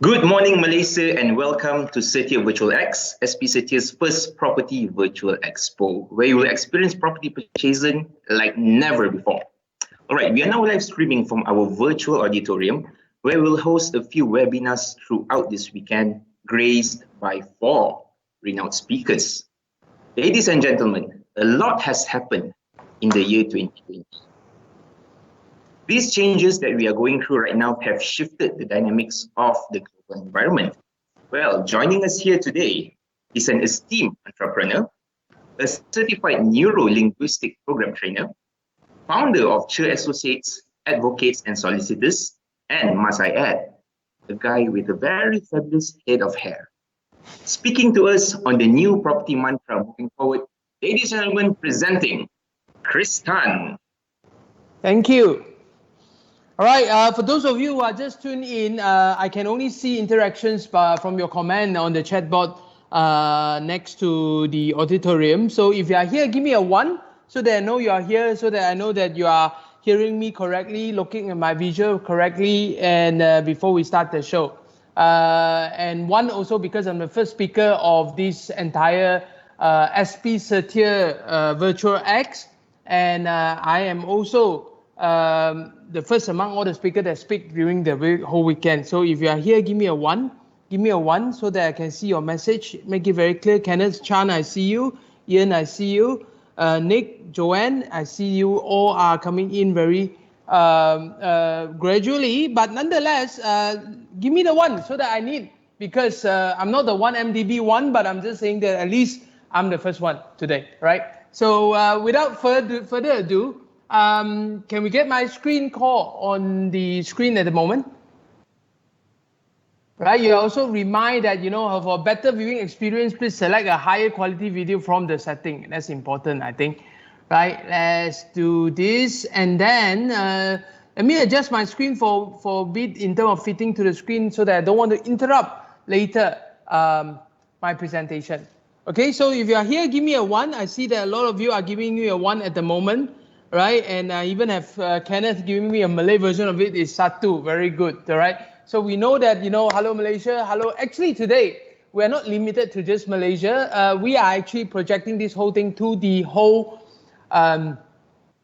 Good morning, Malaysia, and welcome to Setia Virtual-X, SP Setia's first property virtual expo, where you will experience property purchasing like never before. All right, we are now live streaming from our virtual auditorium, where we'll host a few webinars throughout this weekend, graced by 4 renowned speakers. Ladies and gentlemen, a lot has happened in the year 2020. These changes that we are going through right now have shifted the dynamics of the global environment. Well, joining us here today is an esteemed entrepreneur, a certified neuro-linguistic program trainer, founder of Chur Associates, advocates and solicitors, and must I add, a guy with a very fabulous head of hair. Speaking to us on the new property mantra moving forward, ladies and gentlemen, presenting Chris Tan. Thank you. All right, for those of you who are just tuned in, I can only see interactions from your comment on the chat board next to the auditorium. So if you are here, give me a 1 so that I know you are here, so that I know that you are hearing me correctly, looking at my visual correctly, and before we start the show. And 1 also because I'm the first speaker of this entire SP Setia Virtual-X, and I am also the first among all the speakers that speak during the whole weekend. So if you are here, give me a 1. Give me a 1 so that I can see your message. Make it very clear. Kenneth Chan, I see you. Ian, I see you. Nick, Joanne, I see you. All are coming in very gradually. But nonetheless, give me the 1 so that I need, because I'm not the 1MDB 1, but I'm just saying that at least I'm the first one today, right? So without further ado, can we get my screen call on the screen at the moment? Right, you also remind that, for a better viewing experience, please select a higher quality video from the setting. That's important, I think. Right, let's do this. And then let me adjust my screen for a bit in terms of fitting to the screen so that I don't want to interrupt later my presentation. Okay, so if you are here, give me a 1. I see that a lot of you are giving me a 1 at the moment. Right, and I even have Kenneth giving me a Malay version of it. Is Satu, very good. All right, so we know that, hello Malaysia, hello. Actually today we are not limited to just Malaysia. We are actually projecting this whole thing to the whole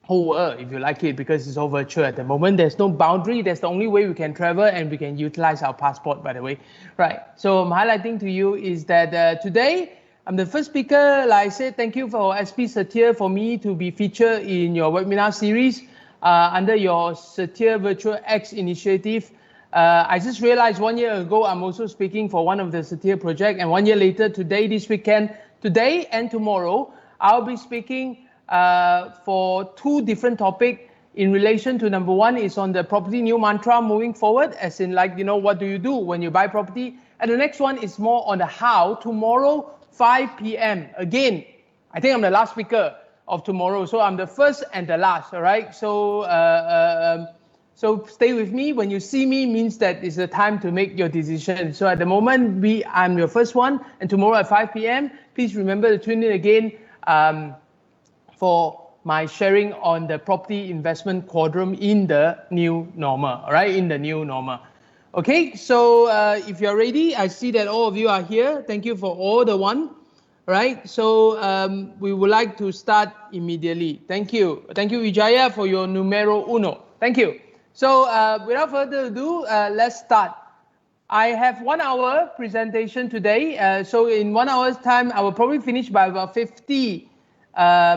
world, if you like it, because it's all virtual at the moment. There's no boundary. That's the only way we can travel, and we can utilize our passport, by the way. Right, so I'm highlighting to you is that today I'm the first speaker. Like I said, thank you for SP Setia for me to be featured in your webinar series under your Setia Virtual-X initiative. I just realized 1 year ago, I'm also speaking for one of the Setia project, and 1 year later, today, this weekend, today and tomorrow, I'll be speaking for 2 different topics in relation to number 1 is on the property new mantra moving forward, as in what do you do when you buy property? And the next one is more on the how. Tomorrow, 5 p.m. Again, I think I'm the last speaker of tomorrow, so I'm the first and the last, all right? So so stay with me. When you see me, means that it's the time to make your decision. So at the moment, I'm your first one, and tomorrow at 5 p.m., please remember to tune in again for my sharing on the property investment quadrant in the new normal, all right? In the new normal. Okay, so if you're ready, I see that all of you are here. Thank you for all the 1, right? So we would like to start immediately. Thank you. Thank you, Vijaya, for your numero 1. Thank you. So without further ado, let's start. I have 1 hour presentation today. So in 1 hour's time, I will probably finish by about 50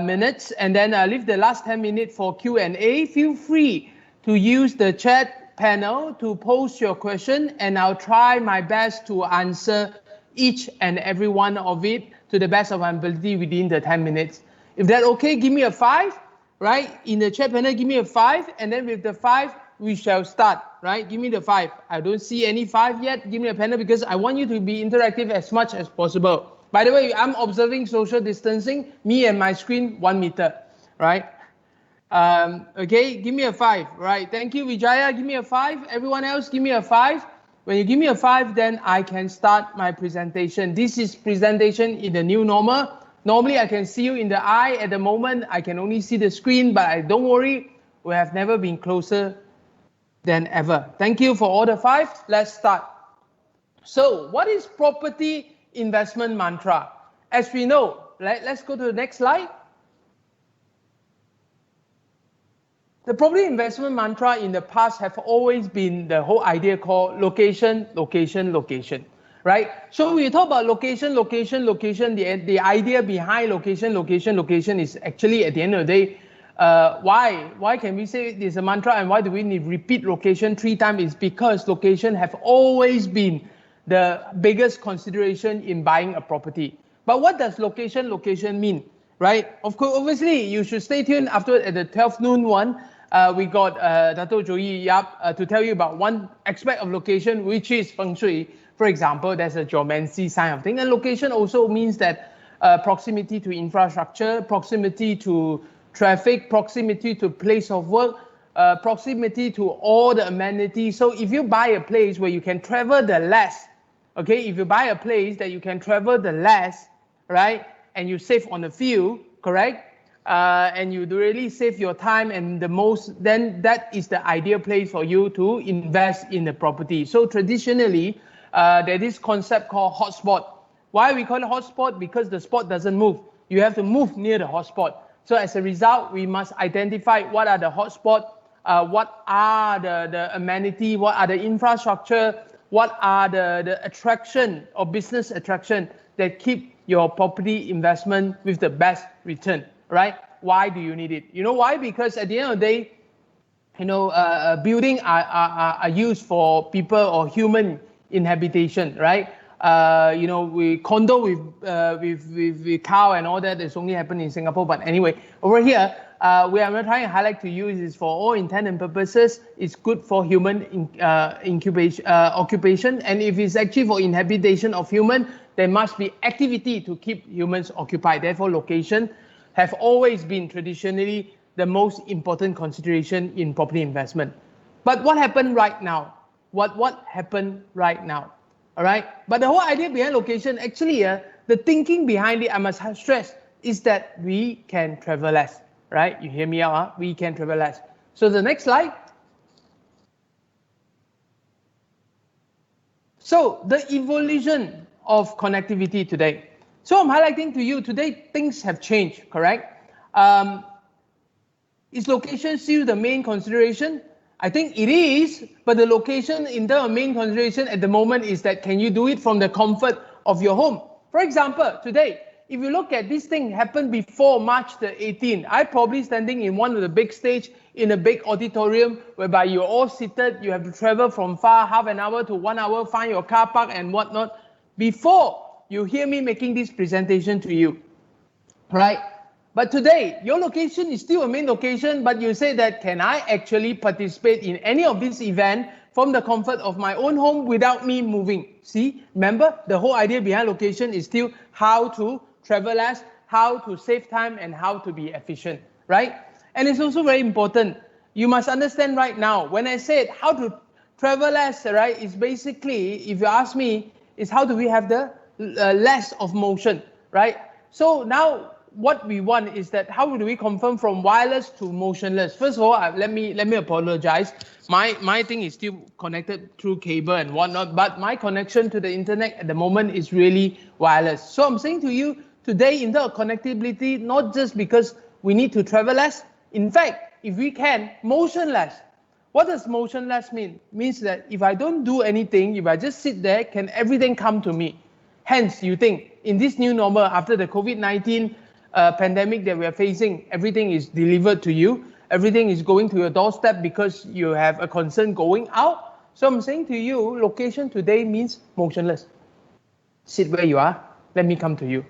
minutes, and then I'll leave the last 10 minutes for Q&A. Feel free to use the chat panel to post your question, and I'll try my best to answer each and every one of it to the best of my ability within the 10 minutes. If that's okay, give me a 5, right? In the chat panel, give me a 5, and then with the 5, we shall start, right? Give me the 5. I don't see any 5 yet. Give me a panel because I want you to be interactive as much as possible. By the way, I'm observing social distancing, me and my screen 1 meter, right? Okay, give me a 5, right? Thank you, Vijaya, give me a 5. Everyone else, give me a 5. When you give me a 5, then I can start my presentation. This is presentation in the new normal. Normally, I can see you in the eye. At the moment, I can only see the screen, but don't worry, we have never been closer than ever. Thank you for all the 5. Let's start. So what is property investment mantra? As we know, let's go to the next slide. The property investment mantra in the past have always been the whole idea called location, location, location, right? So when you talk about location, location, location, the idea behind location, location, location is actually at the end of the day, why can we say it is a mantra and why do we need repeat location 3 times? Is because location have always been the biggest consideration in buying a property. But what does location mean, right? Of course, obviously, you should stay tuned after at the 12 noon one. We got Dato Joey Yap to tell you about one aspect of location, which is feng shui. For example, there's a geomancy sign of thing. And location also means that proximity to infrastructure, proximity to traffic, proximity to place of work, proximity to all the amenities. So if you buy a place where you can travel the less, okay, if you buy a place that you can travel the less, right, and you save on the fuel, correct, and you really save your time and the most, then that is the ideal place for you to invest in the property. So traditionally, there is concept called hotspot. Why we call it hotspot? Because the spot doesn't move. You have to move near the hotspot. So as a result, we must identify what are the hotspot, what are the amenity, what are the infrastructure, what are the attraction or business attraction that keep your property investment with the best return, right? Why do you need it? You know why? Because at the end of the day, building are used for people or human inhabitation, right? We condo with cow and all that is only happening in Singapore. But anyway, over here, we are trying to highlight to you is for all intent and purposes, it's good for human occupation. And if it's actually for inhabitation of human, there must be activity to keep humans occupied. Therefore, location have always been traditionally the most important consideration in property investment. But what happened right now? What happened right now? All right. But the whole idea behind location, actually, the thinking behind it, I must stress, is that we can travel less. Right? You hear me out? We can travel less. So the next slide. So the evolution of connectivity today. So I'm highlighting to you today, things have changed, correct? Is location still the main consideration? I think it is, but the location in the main consideration at the moment is that can you do it from the comfort of your home? For example, today, if you look at this thing happened before March the 18th, I probably standing in one of the big stage in a big auditorium whereby you're all seated, you have to travel from far, half an hour to 1 hour, find your car park and whatnot, before you hear me making this presentation to you, right? But today, your location is still a main location, but you say that, can I actually participate in any of this event from the comfort of my own home without me moving? See, remember, the whole idea behind location is still how to travel less, how to save time, and how to be efficient, right? And it's also very important. You must understand right now, when I said how to travel less, right, it's basically, if you ask me, is how do we have the less of motion, right? So now, what we want is that how do we confirm from wireless to motionless? First of all, let me apologize. My thing is still connected through cable and whatnot, but my connection to the internet at the moment is really wireless. So I'm saying to you today, in the connectivity, not just because we need to travel less. In fact, if we can, motionless. What does motionless mean? Means that if I don't do anything, if I just sit there, can everything come to me? Hence, you think in this new normal after the COVID-19 pandemic that we are facing, everything is delivered to you. Everything is going to your doorstep because you have a concern going out. So I'm saying to you, location today means motionless. Sit where you are. Let me come to you.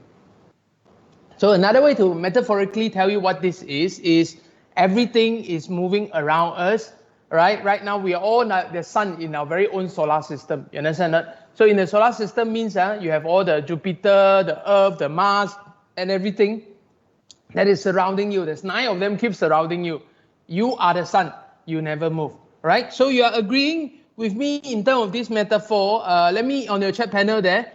So another way to metaphorically tell you what this is everything is moving around us. Right? Right now, we are all the sun in our very own solar system. You understand that? So in the solar system means you have all the Jupiter, the Earth, the Mars, and everything that is surrounding you. There's 9 of them keep surrounding you. You are the sun. You never move. Right? So you are agreeing with me in terms of this metaphor. Let me, on your chat panel there,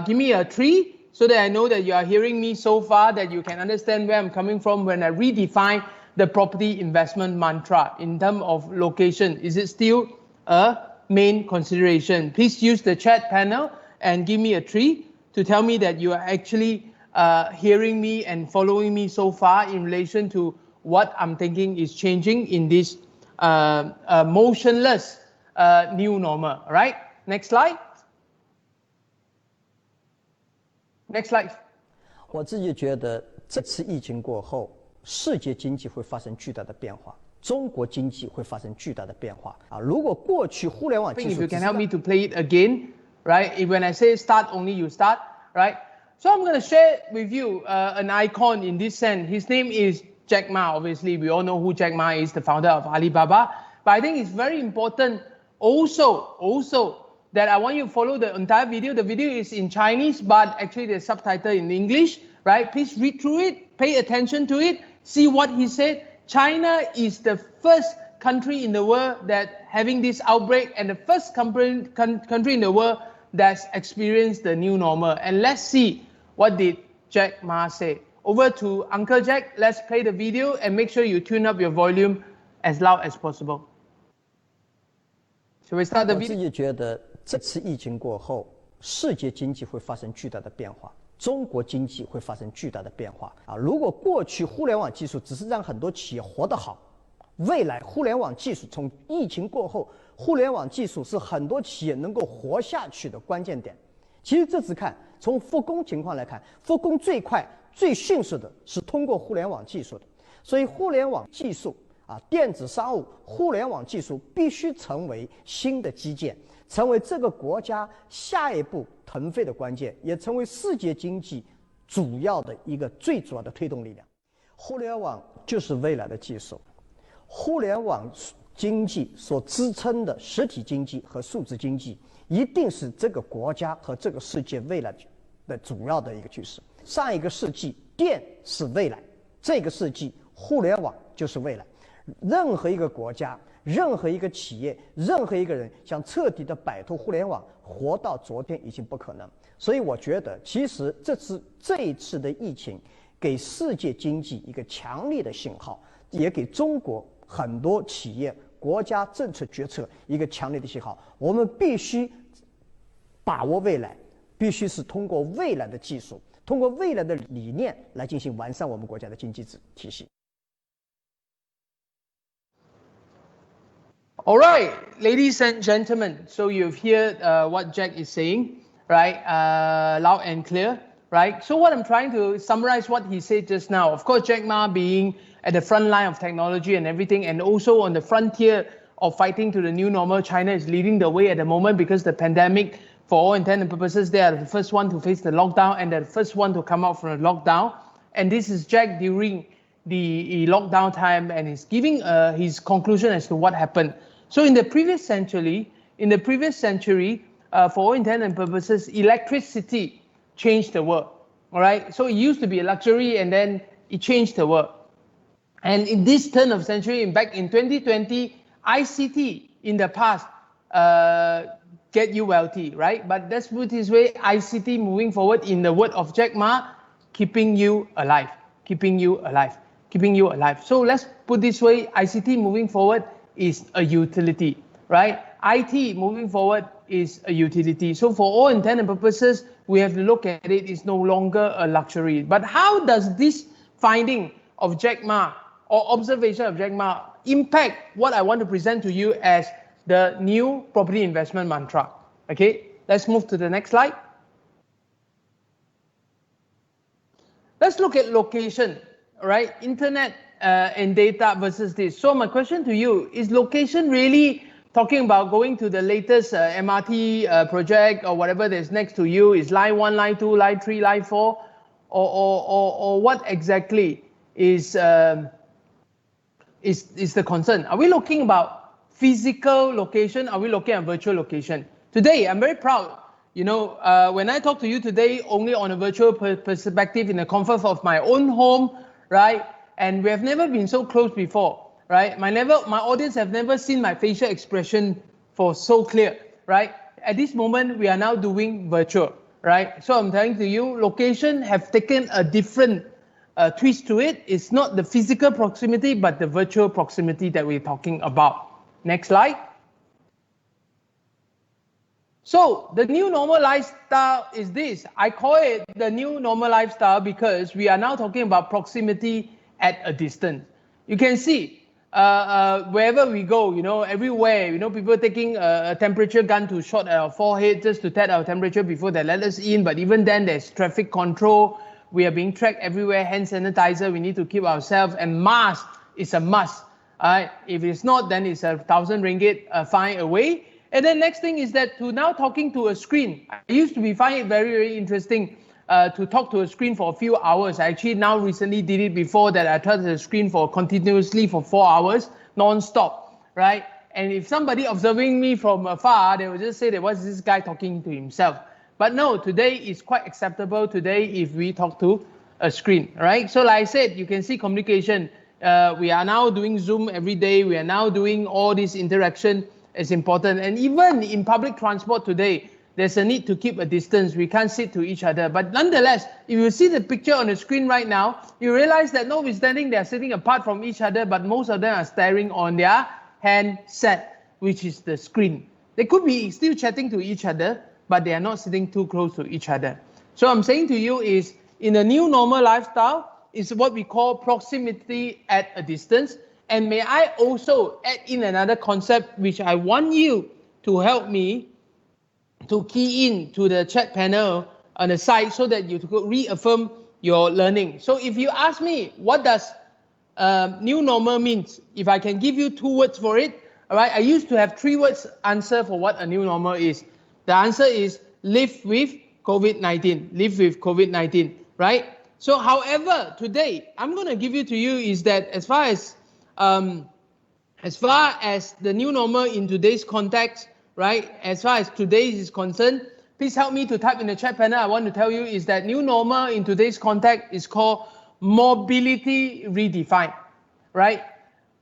give me a 3 so that I know that you are hearing me so far, that you can understand where I'm coming from when I redefine the property investment mantra in terms of location? Is it still a main consideration? Please use the chat panel and give me a 3 to tell me that you are actually hearing me and following me so far in relation to what I'm thinking is changing in this motionless new normal. All right, next slide. Next slide. 我自己觉得这次疫情过后，世界经济会发生巨大的变化，中国经济会发生巨大的变化啊！如果过去互联网技术 ，If you can help me to play it again, right? If when I say start, only you start, right? So I'm going to share with you an icon in this sense. His name is Jack Ma. Obviously, we all know who Jack Ma is, the founder of Alibaba. But I think it's very important also that I want you to follow the entire video. The video is in Chinese, but actually there's subtitle in English, right? Please read through it, pay attention to it, see what he said. China is the first country in the world that having this outbreak and the first country in the world that's experienced the new normal. And let's see what did Jack Ma say. Over to Uncle Jack. Let's play the video and make sure you tune up your volume as loud as possible. Shall we start the video? 我自己觉得这次疫情过后，世界经济会发生巨大的变化，中国经济会发生巨大的变化啊！如果过去互联网技术只是让很多企业活得好，未来互联网技术从疫情过后，互联网技术是很多企业能够活下去的关键点。其实这次看，从复工情况来看，复工最快、最迅速的是通过互联网技术的，所以互联网技术啊，电子商务、互联网技术必须成为新的基建，成为这个国家下一步腾飞的关键，也成为世界经济主要的一个最主要的推动力量。互联网就是未来的技术，互联网经济所支撑的实体经济和数字经济，一定是这个国家和这个世界未来的主要的一个趋势。上一个世纪，电是未来；这个世纪，互联网就是未来。任何一个国家、任何一个企业、任何一个人想彻底的摆脱互联网，活到昨天已经不可能。所以我觉得，其实这一次的疫情，给世界经济一个强烈的信号，也给中国很多企业、国家政策决策一个强烈的信号。我们必须把握未来，必须是通过未来的技术，通过未来的理念来进行完善我们国家的经济体系。All right, ladies and gentlemen, so you've heard what Jack is saying, right? Loud and clear, right? So what I'm trying to summarize what he said just now. Of course, Jack Ma being at the front line of technology and everything, and also on the frontier of fighting to the new normal, China is leading the way at the moment because the pandemic, for all intents and purposes, they are the first one to face the lockdown and they're the first one to come out from the lockdown. And this is Jack during the lockdown time, and he's giving his conclusion as to what happened. So in the previous century, for all intents and purposes, electricity changed the world. All right, so it used to be a luxury, and then it changed the world. And in this turn of century, back in 2020, ICT in the past get you wealthy, right? But let's put it this way: ICT moving forward, in the word of Jack Ma, keeping you alive, keeping you alive, keeping you alive. So let's put this way: ICT moving forward is a utility, right? IT moving forward is a utility. So for all intents and purposes, we have to look at it, it's no longer a luxury. But how does this finding of Jack Ma or observation of Jack Ma impact what I want to present to you as the new property investment mantra? Okay, let's move to the next slide. Let's look at location, right? Internet and data versus this. So my question to you, is location really talking about going to the latest MRT project or whatever that's next to you? Is line 1, line 2, line 3, line 4? Or what exactly is the concern? Are we looking about physical location? Are we looking at virtual location? Today, I'm very proud. You know, when I talk to you today, only on a virtual perspective in the comfort of my own home, right? And we have never been so close before, right? My audience have never seen my facial expression for so clear, right? At this moment, we are now doing virtual, right? So I'm telling to you, location have taken a different twist to it. It's not the physical proximity, but the virtual proximity that we're talking about. Next slide. So the new normal lifestyle is this. I call it the new normal lifestyle because we are now talking about proximity at a distance. You can see wherever we go, everywhere, people taking a temperature gun to shot at our forehead just to test our temperature before they let us in. But even then, there's traffic control. We are being tracked everywhere. Hand sanitizer, we need to keep ourselves. And mask is a must. If it's not, then it's 1,000 ringgit fine away. And then next thing is that to now talking to a screen. I used to find it very, very interesting to talk to a screen for a few hours. I actually now recently did it before that. I talked to the screen continuously for 4 hours, non-stop, right? And if somebody observing me from afar, they will just say that what's this guy talking to himself? But no, today is quite acceptable today if we talk to a screen, right? So like I said, you can see communication. We are now doing Zoom every day. We are now doing all this interaction. It's important. And even in public transport today, there's a need to keep a distance. We can't sit to each other. But nonetheless, if you see the picture on the screen right now, you realize that notwithstanding they're sitting apart from each other, but most of them are staring on their handset, which is the screen. They could be still chatting to each other, but they are not sitting too close to each other. So I'm saying to you is, in the new normal lifestyle, is what we call proximity at a distance. And may I also add in another concept which I want you to help me to key in to the chat panel on the side so that you could reaffirm your learning. So if you ask me, what does new normal means? If I can give you 2 words for it, all right, I used to have 3 words answer for what a new normal is. The answer is live with COVID-19, live with COVID-19, right? So however, today, I'm going to give you to you is that as far as the new normal in today's context, right, as far as today is concerned, please help me to type in the chat panel. I want to tell you is that new normal in today's context is called mobility redefined, right?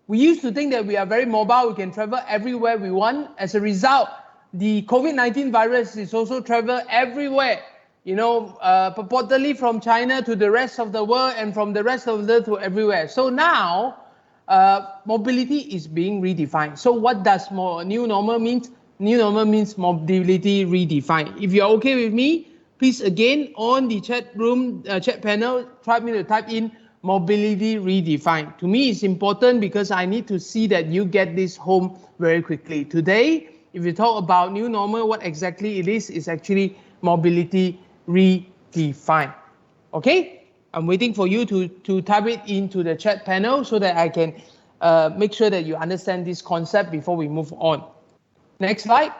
We used to think that we are very mobile, we can travel everywhere we want. As a result, the COVID-19 virus is also travel everywhere, purportedly from China to the rest of the world and from the rest of the world to everywhere. So now, mobility is being redefined. So what does new normal means? New normal means mobility redefined. If you're okay with me, please again on the chat panel, try me to type in mobility redefined. To me, it's important because I need to see that you get this home very quickly. Today, if you talk about new normal, what exactly it is actually mobility redefined. Okay? I'm waiting for you to type it into the chat panel so that I can make sure that you understand this concept before we move on. Next slide.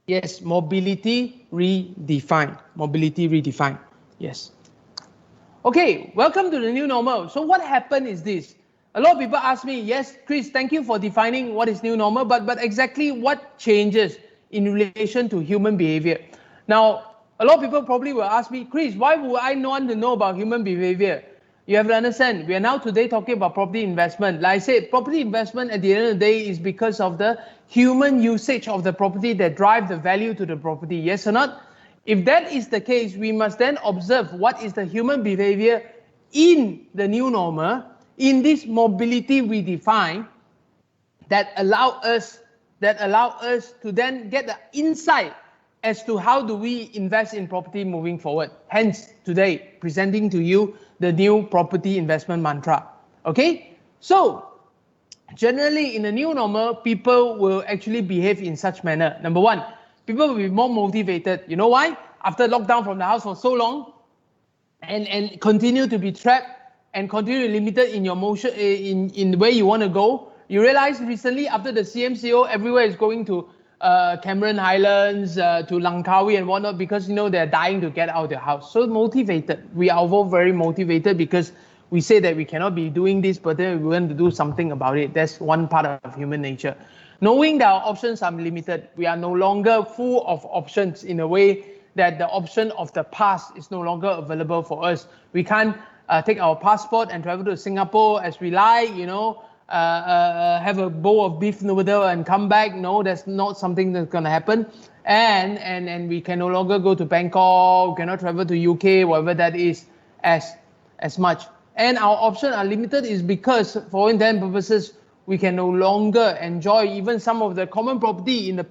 Yes, mobility redefined. Mobility redefined. Yes. Okay, welcome to the new normal. So what happened is this. A lot of people ask me, yes, Chris, thank you for defining what is new normal, but exactly what changes in relation to human behavior? Now, a lot of people probably will ask me, Chris, why would I want to know about human behavior? You have to understand, we are now today talking about property investment. Like I said, property investment at the end of the day is because of the human usage of the property that drive the value to the property, yes or not? If that is the case, we must then observe what is the human behavior in the new normal, in this mobility we define, that allow us to then get the insight as to how do we invest in property moving forward. Hence, today, presenting to you the new property investment mantra. Okay? So, generally in the new normal, people will actually behave in such manner. Number one, people will be more motivated. You know why? After lockdown from the house for so long, and continue to be trapped and continue limited in your motion, in where you want to go, you realize recently after the CMCO, everywhere is going to Cameron Highlands, to Langkawi and whatnot, because they're dying to get out of their house. So motivated. We are all very motivated because we say that we cannot be doing this, but then we want to do something about it. That's one part of human nature. Knowing that our options are limited, we are no longer full of options in a way that the option of the past is no longer available for us. We can't take our passport and travel to Singapore as we like, have a bowl of beef noodle and come back. No, that's not something that's going to happen. And we can no longer go to Bangkok, we cannot travel to UK, whatever that is, as as much. And our options are limited is because for all intents and purposes, we can no longer enjoy even some of the common property in the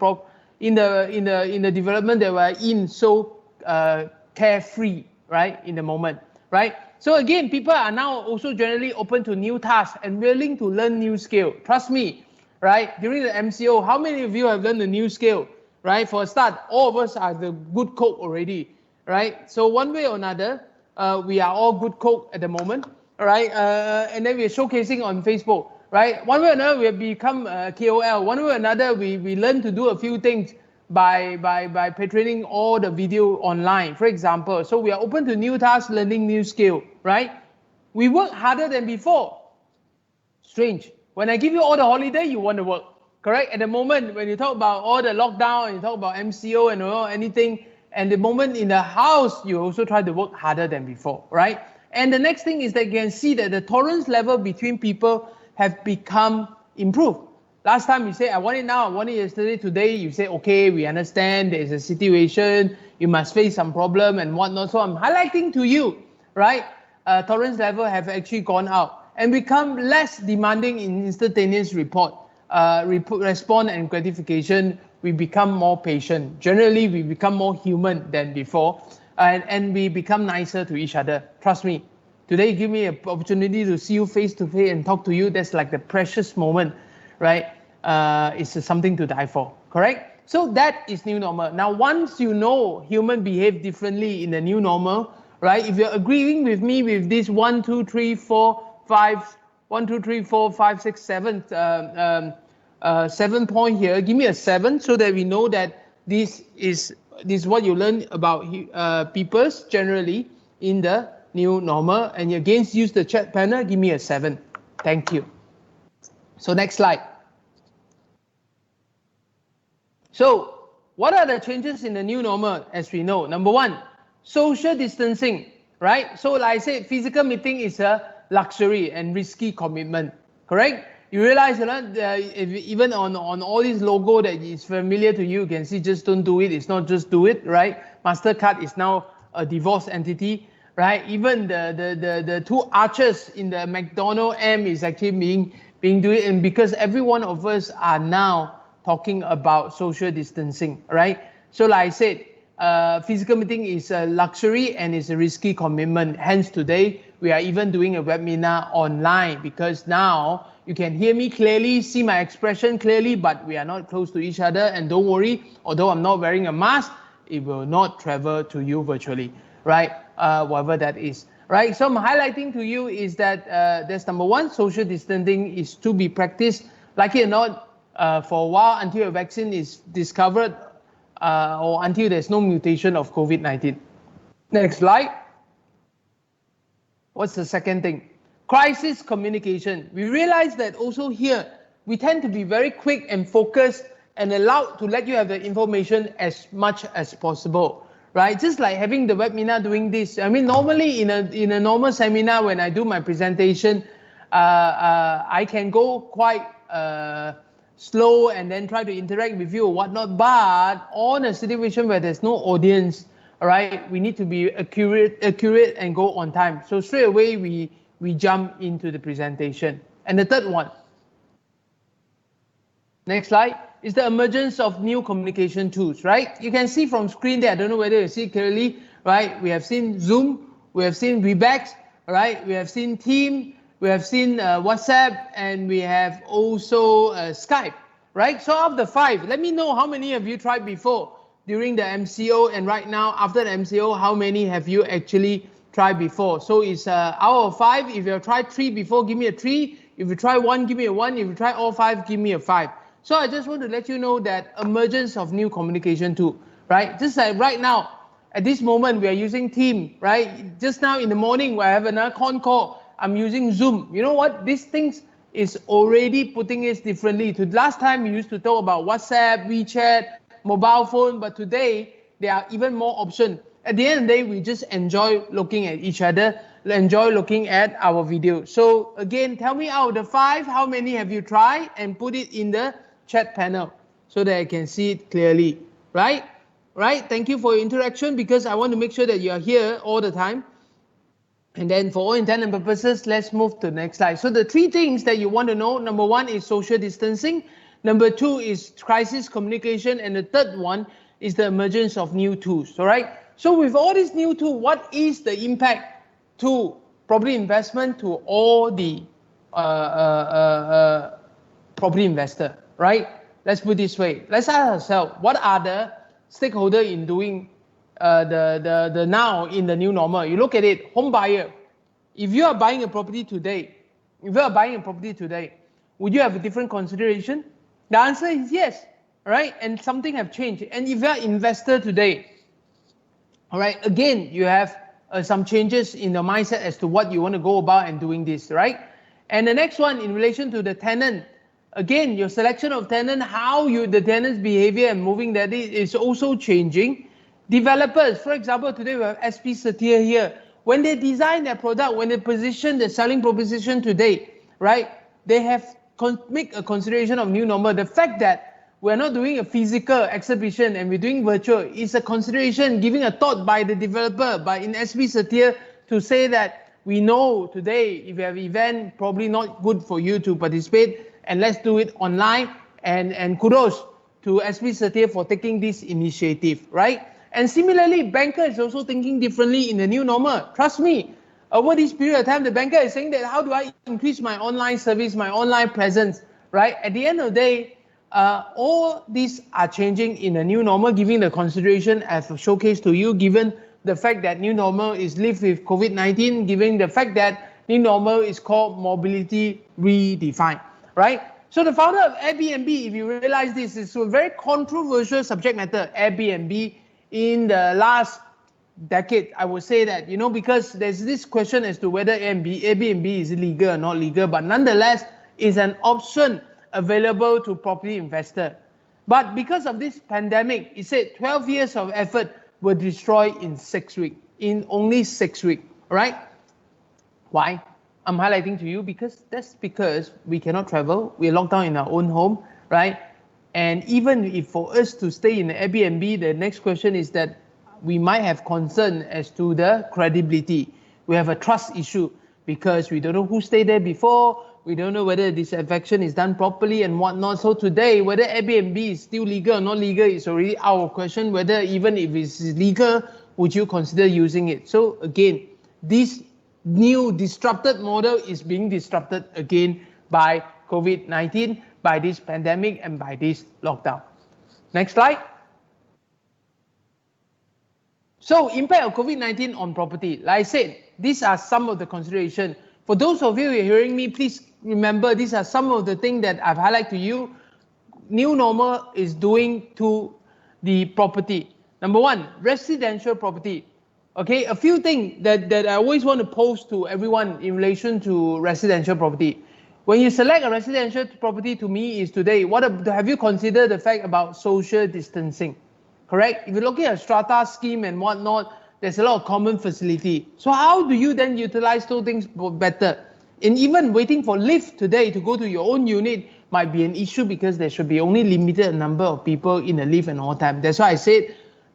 development that we're in so carefree, right, in the moment, right? So again, people are now also generally open to new tasks and willing to learn new skill. Trust me, right? During the MCO, how many of you have learned a new skill, right? For a start, all of us are the good cook already, right? So one way or another, we are all good cook at the moment, all right? And then we're showcasing on Facebook, right? One way or another, we have become KOL. One way or another, we learn to do a few things by patroning all the video online, for example. So we are open to new tasks, learning new skill, right? We work harder than before. Strange. When I give you all the holiday, you want to work, correct? At the moment, when you talk about all the lockdown, and you talk about MCO and anything, and the moment in the house, you also try to work harder than before, right? And the next thing is that you can see that the tolerance level between people have become improved. Last time you say, I want it now, I want it yesterday, today you say, okay, we understand there is a situation, you must face some problem and whatnot. So I'm highlighting to you, right? Tolerance level have actually gone up and become less demanding in instantaneous response and gratification. We become more patient. Generally, we become more human than before, and we become nicer to each other. Trust me. Today, give me an opportunity to see you face to face and talk to you. That's like the precious moment, right? It's something to die for, correct? So that is new normal. Now, once you know humans behave differently in the new normal, right? If you're agreeing with me with this 1, 2, 3, 4, 5, 1, 2, 3, 4, 5, 6, 7, 7 point here, give me a 7 so that we know that this is what you learn about peoples generally in the new normal. And again, use the chat panel, give me a 7. Thank you. So next slide. So what are the changes in the new normal as we know? Number 1, social distancing, right? So like I said, physical meeting is a luxury and risky commitment, correct? You realize even on all these logo that is familiar to you, you can see just don't do it. It's not just do it, right? MasterCard is now a divorced entity, right? Even the 2 arches in the McDonald's M is actually being do it, and because every one of us are now talking about social distancing, right? So like I said, physical meeting is a luxury and it's a risky commitment. Hence today, we are even doing a webinar online because now you can hear me clearly, see my expression clearly, but we are not close to each other. And don't worry, although I'm not wearing a mask, it will not travel to you virtually, right? Whatever that is, right? So I'm highlighting to you is that that's number 1, social distancing is to be practiced, like it or not, for a while until a vaccine is discovered or until there's no mutation of COVID-19. Next slide. What's the second thing? Crisis communication. We realize that also here, we tend to be very quick and focused and allowed to let you have the information as much as possible, right? Just like having the webinar doing this. I mean, normally in a normal seminar, when I do my presentation, I can go quite slow and then try to interact with you or whatnot, but on a situation where there's no audience, all right, we need to be accurate and go on time. So straight away, we jump into the presentation. And the third one, next slide, is the emergence of new communication tools, right? You can see from screen there, I don't know whether you see clearly, right? We have seen Zoom, we have seen Webex, right? We have seen Teams, we have seen WhatsApp, and we have also Skype, right? So of the 5, let me know how many of you tried before during the MCO, and right now after the MCO, how many have you actually tried before? So it's out of 5. If you've tried 3 before, give me a 3. If you try 1, give me a 1. If you try all 5, give me a 5. So I just want to let you know that emergence of new communication tool, right? Just like right now, at this moment, we are using Teams, right? Just now in the morning, when I have another con call, I'm using Zoom. You know what? These things is already putting it differently. To last time, we used to talk about WhatsApp, WeChat, mobile phone, but today, there are even more options. At the end of the day, we just enjoy looking at each other, enjoy looking at our video. So again, tell me out of the 5, how many have you tried, and put it in the chat panel so that I can see it clearly, right? Right? Thank you for your interaction, because I want to make sure that you are here all the time. And then for all intent and purposes, let's move to the next slide. So the three things that you want to know, number one is social distancing, number two is crisis communication, and the third one is the emergence of new tools, all right? So with all these new tools, what is the impact to property investment to all the property investor, right? Let's put it this way. Let's ask ourselves, what are the stakeholders in doing the now in the new normal? You look at it, home buyer. If you are buying a property today, would you have a different consideration? The answer is yes, right? And something have changed. And if you are investor today, all right, again, you have some changes in the mindset as to what you want to go about and doing this, right? And the next one, in relation to the tenant, again, your selection of tenant, the tenant's behavior and moving that is also changing. Developers, for example, today we have SP Setia here. When they design their product, when they position the selling proposition today, right, they have make a consideration of new normal. The fact that we're not doing a physical exhibition and we're doing virtual is a consideration, giving a thought by the developer, in SP Setia, to say that we know today if you have event, probably not good for you to participate, and let's do it online. And kudos to SP Setia for taking this initiative, right? And similarly, banker is also thinking differently in the new normal. Trust me, over this period of time, the banker is saying that how do I increase my online service, my online presence, right? At the end of the day, all these are changing in the new normal, giving the consideration as a showcase to you, given the fact that new normal is lived with COVID-19, given the fact that new normal is called mobility redefined, right? So the founder of Airbnb, if you realize this, is a very controversial subject matter, Airbnb, in the last decade, I would say that, because there's this question as to whether Airbnb is legal or not legal, but nonetheless, is an option available to property investor. But because of this pandemic, it said 12 years of effort were destroyed in 6 weeks, in only 6 weeks, right? Why? I'm highlighting to you because we cannot travel, we're locked down in our own home, right? And even if for us to stay in the Airbnb, the next question is that we might have concern as to the credibility. We have a trust issue because we don't know who stayed there before, we don't know whether disinfection is done properly and whatnot. So today, whether Airbnb is still legal or not legal is already out of question. Whether even if it's legal, would you consider using it? So again, this new disrupted model is being disrupted again by COVID-19, by this pandemic and by this lockdown. Next slide. So impact of COVID-19 on property. Like I said, these are some of the considerations. For those of you who are hearing me, please remember these are some of the things that I've highlighted to you. New normal is doing to the property. Number one, residential property. Okay, a few things that I always want to pose to everyone in relation to residential property. When you select a residential property, to me is today, have you considered the fact about social distancing? Correct? If you're looking at strata scheme and whatnot, there's a lot of common facility. So how do you then utilize those things better? And even waiting for lift today to go to your own unit might be an issue because there should be only limited number of people in the lift and all time. That's why I said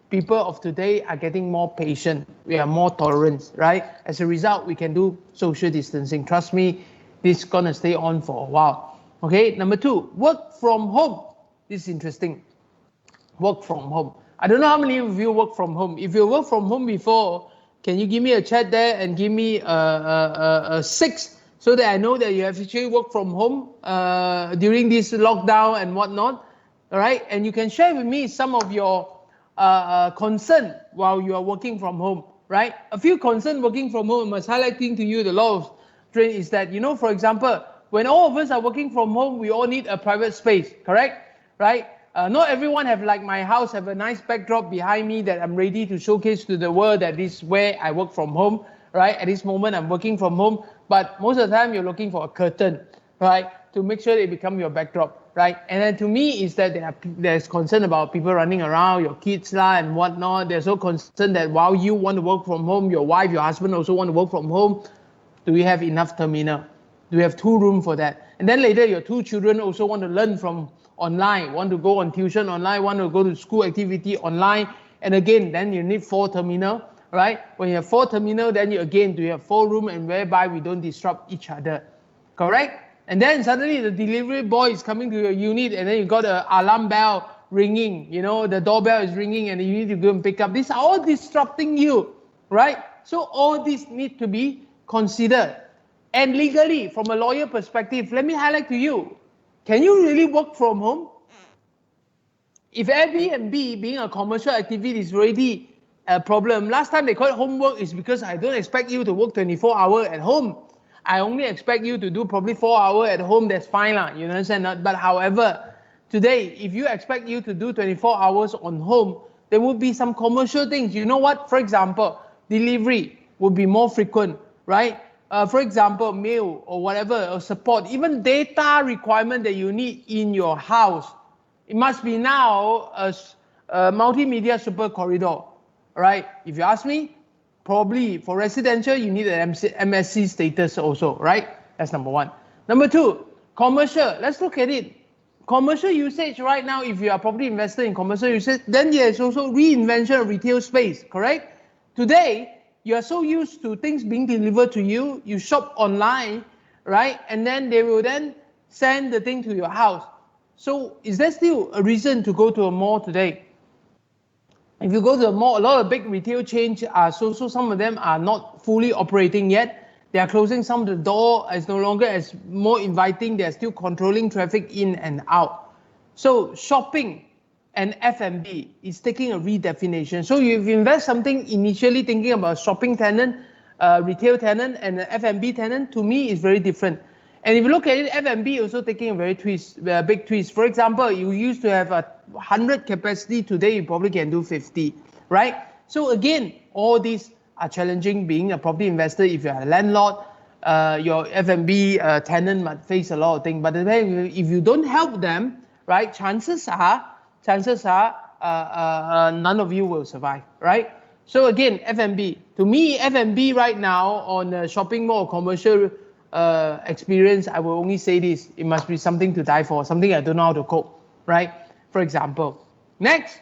people of today are getting more patient. We are more tolerant, right? As a result, we can do social distancing. Trust me, this is going to stay on for a while. Okay, number two, work from home. This is interesting. Work from home. I don't know how many of you work from home. If you work from home before, can you give me a chat there and give me a 6 so that I know that you have actually worked from home during this lockdown and whatnot. All right, and you can share with me some of your concern while you are working from home, right? A few concerns working from home, I was highlighting to you the law of trade is that, for example, when all of us are working from home, we all need a private space, correct? Right? Not everyone have, like my house, have a nice backdrop behind me that I'm ready to showcase to the world that this is where I work from home, right? At this moment, I'm working from home, but most of the time you're looking for a curtain, right? To make sure they become your backdrop, right? And then to me is that there's concern about people running around, your kids and whatnot. There's also concern that while you want to work from home, your wife, your husband also want to work from home. Do we have enough terminal? Do we have 2 rooms for that? And then later your 2 children also want to learn from online, want to go on tuition online, want to go to school activity online. And again, then you need 4 terminal, right? When you have 4 terminal, then you have 4 room, and whereby we don't disrupt each other, correct? And then suddenly the delivery boy is coming to your unit, and then you got an alarm bell ringing, the doorbell is ringing, and you need to go and pick up. These are all disrupting you, right? So all these need to be considered. And legally, from a lawyer perspective, let me highlight to you, can you really work from home? If Airbnb being a commercial activity is already a problem, last time they called it homework is because I don't expect you to work 24 hours at home. I only expect you to do probably 4 hours at home, that's fine, you understand? But however, today, if you expect you to do 24 hours on home, there will be some commercial things. You know what? For example, delivery will be more frequent, right? For example, mail or whatever, or support, even data requirement that you need in your house. It must be now a multimedia super corridor, right? If you ask me, probably for residential, you need an MSC status also, right? That's number one. Number two, commercial. Let's look at it. Commercial usage right now, if you are property investor in commercial usage, then there's also reinvention of retail space, correct? Today, you are so used to things being delivered to you, you shop online, right? And then they will then send the thing to your house. So is there still a reason to go to a mall today? If you go to a mall, a lot of big retail chains are so some of them are not fully operating yet. They are closing some of the door, it's no longer as more inviting, they're still controlling traffic in and out. So shopping and F&B is taking a redefinition. So if you invest something initially thinking about shopping tenant, retail tenant, and an F&B tenant, to me is very different. And if you look at it, F&B also taking a very big twist. For example, you used to have a 100 capacity, today you probably can do 50, right? So again, all these are challenging being a property investor. If you're a landlord, your F&B tenant might face a lot of things. But if you don't help them, right, chances are none of you will survive, right? So again, F&B. To me, F&B right now on a shopping mall or commercial experience, I will only say this: it must be something to die for, something I don't know how to cope, right? For example. Next,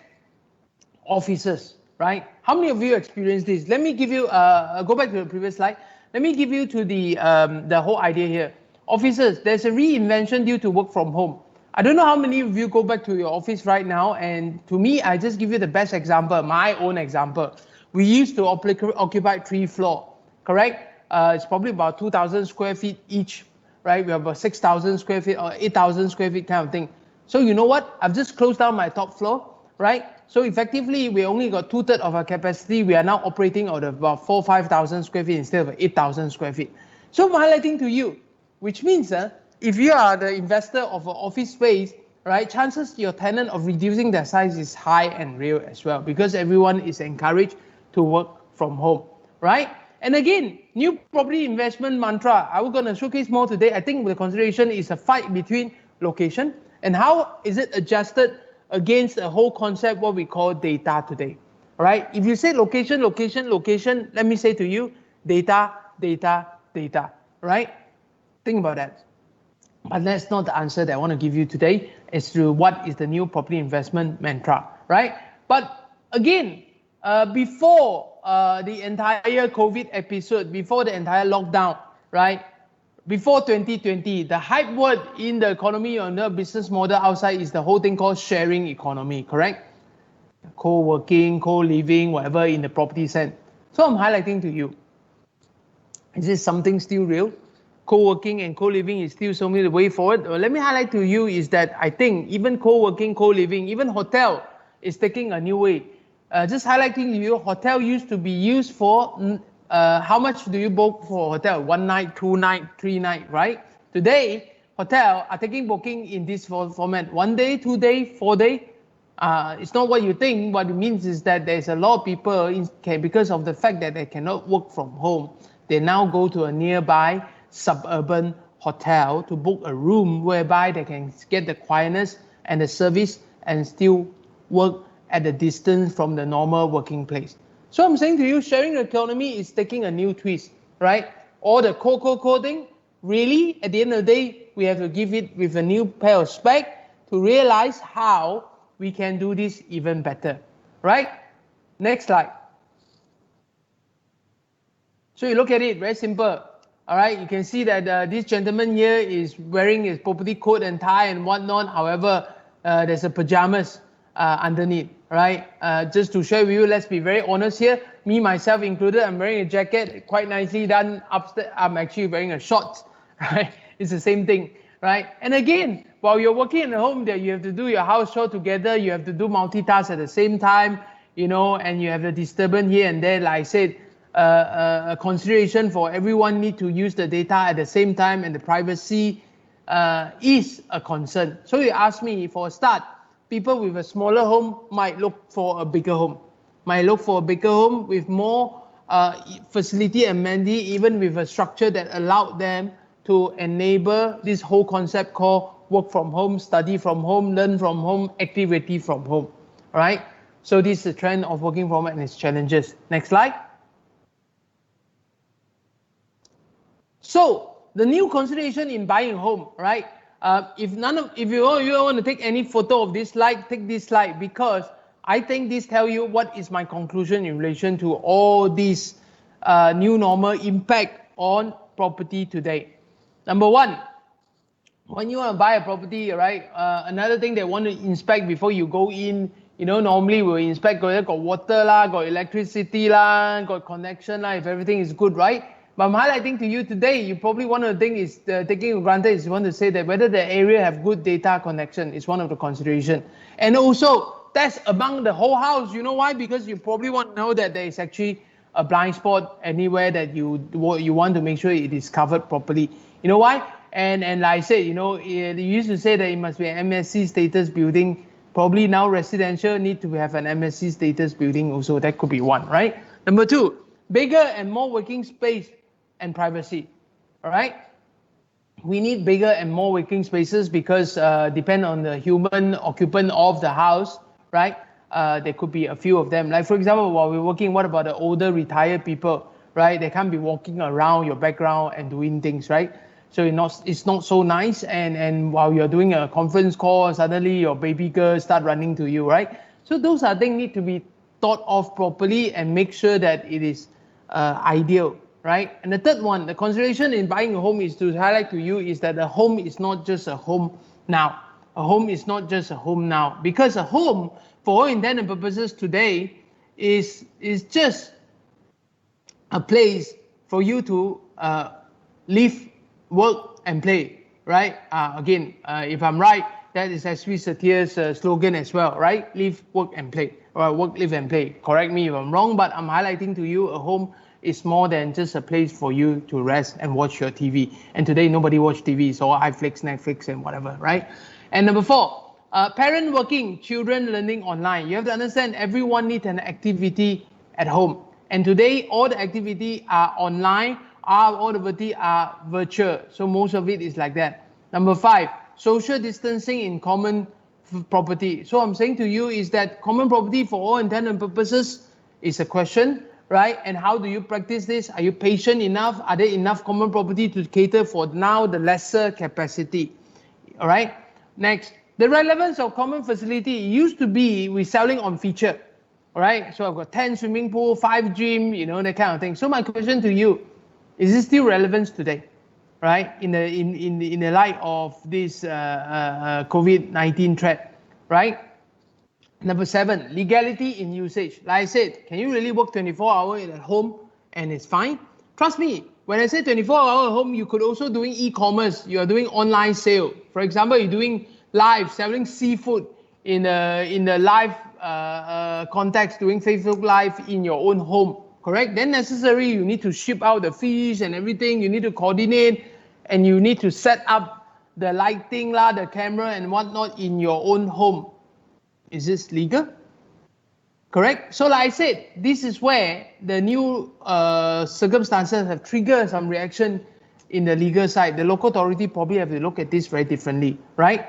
offices, right? How many of you experience this? Let me give you, go back to the previous slide. Let me give you to the whole idea here. Offices, there's a reinvention due to work from home. I don't know how many of you go back to your office right now, and to me, I just give you the best example, my own example. We used to occupy 3 floors, correct? It's probably about 2,000 square feet each, right? We have about 6,000 square feet or 8,000 square feet kind of thing. So you know what? I've just closed down my top floor, right? So effectively, we only got 2/3 of our capacity. We are now operating out of about 4,000-5,000 square feet instead of 8,000 square feet. So I'm highlighting to you, which means if you are the investor of an office space, right, chances your tenant of reducing their size is high and real as well, because everyone is encouraged to work from home, right? And again, new property investment mantra. I'm going to showcase more today. I think the consideration is a fight between location and how is it adjusted against a whole concept, what we call data today, right? If you say location, let me say to you, data, right? Think about that. But that's not the answer that I want to give you today as to what is the new property investment mantra, right? But again, before the entire COVID episode, before the entire lockdown, right? Before 2020, the hype word in the economy or the business model outside is the whole thing called sharing economy, correct? Co-working, co-living, whatever in the property sense. So I'm highlighting to you, is this something still real? Co-working and co-living is still so many the way forward. Well, let me highlight to you is that I think even co-working, co-living, even hotel is taking a new way. Just highlighting to you, hotel used to be used for how much do you book for a hotel? 1 night, 2 night, 3 night, right? Today, hotel are taking booking in this format: 1 day, 2 day, 4 day. It's not what you think. What it means is that there's a lot of people, because of the fact that they cannot work from home, they now go to a nearby suburban hotel to book a room whereby they can get the quietness and the service and still work at a distance from the normal working place. So I'm saying to you, sharing economy is taking a new twist, right? All the co-thing, really, at the end of the day, we have to give it with a new pair of specs to realize how we can do this even better, right? Next slide. So you look at it, very simple. All right, you can see that this gentleman here is wearing his property coat and tie and whatnot. However, there's a pajamas underneath, right? Just to share with you, let's be very honest here. Me, myself included, I'm wearing a jacket, quite nicely done. Upstairs, I'm actually wearing a shorts, right? It's the same thing, right? And again, while you're working at home, there you have to do your house chore together. You have to do multitask at the same time, you know, and you have the disturbance here and there. Like I said, a consideration for everyone need to use the data at the same time, and the privacy is a concern. So you ask me, for a start, people with a smaller home might look for a bigger home, with more facility and amenity, even with a structure that allowed them to enable this whole concept called work from home, study from home, learn from home, activity from home, right? So this is the trend of working from home and its challenges. Next slide. So the new consideration in buying a home, right? If you want to take any photo of this slide, take this slide, because I think this tells you what is my conclusion in relation to all these new normal impact on property today. Number one, when you want to buy a property, right? Another thing they want to inspect before you go in, you know, normally we'll inspect whether got water lah, got electricity lah, got connection lah, if everything is good, right? But I'm highlighting to you today, you probably one of the things is taking for granted is you want to say that whether the area have good data connection is one of the consideration. And also, that's among the whole house. You know why? Because you probably want to know that there is actually a blind spot anywhere that you want to make sure it is covered properly. You know why? And like I said, you know, you used to say that it must be an MSC status building. Probably now residential need to have an MSC status building also. That could be one, right? Number two, bigger and more working space and privacy. All right, we need bigger and more working spaces because depend on the human occupant of the house, right? There could be a few of them. Like for example, while we're working, what about the older retired people, right? They can't be walking around your background and doing things, right? So it's not so nice. And while you're doing a conference call, suddenly your baby girl start running to you, right? So those are things need to be thought of properly and make sure that it is ideal. Right? And the third one, the consideration in buying a home is to highlight to you is that a home is not just a home now. A home is not just a home now, because a home, for all intent and purposes today, is just a place for you to live, work, and play. Right? Again, if I'm right, that is actually Setia's slogan as well. Right? Live, work, and play. Or work, live, and play. Correct me if I'm wrong, but I'm highlighting to you a home is more than just a place for you to rest and watch your TV. And today, nobody watch TV, so iFlix, Netflix, and whatever, right? And number four, parent working, children learning online. You have to understand everyone needs an activity at home. And today, all the activity are online, all the activity are virtual. So most of it is like that. Number five, social distancing in common property. So I'm saying to you is that common property for all intents and purposes is a question, right? And how do you practice this? Are you patient enough? Are there enough common property to cater for now the lesser capacity? All right. Next, the relevance of common facility used to be we selling on feature. All right. So I've got 10 swimming pool, 5 gym, you know, that kind of thing. So my question to you, is it still relevant today? Right? In the light of this COVID-19 threat, right? Number seven, legality in usage. Like I said, can you really work 24 hours at home and it's fine? Trust me, when I say 24 hours at home, you could also doing e-commerce. You are doing online sale. For example, you're doing live, selling seafood in the live context, doing Facebook Live in your own home, correct? Then necessary, you need to ship out the fish and everything. You need to coordinate and you need to set up the lighting, the camera and whatnot in your own home. Is this legal? Correct? So like I said, this is where the new circumstances have triggered some reaction in the legal side. The local authority probably have to look at this very differently, right?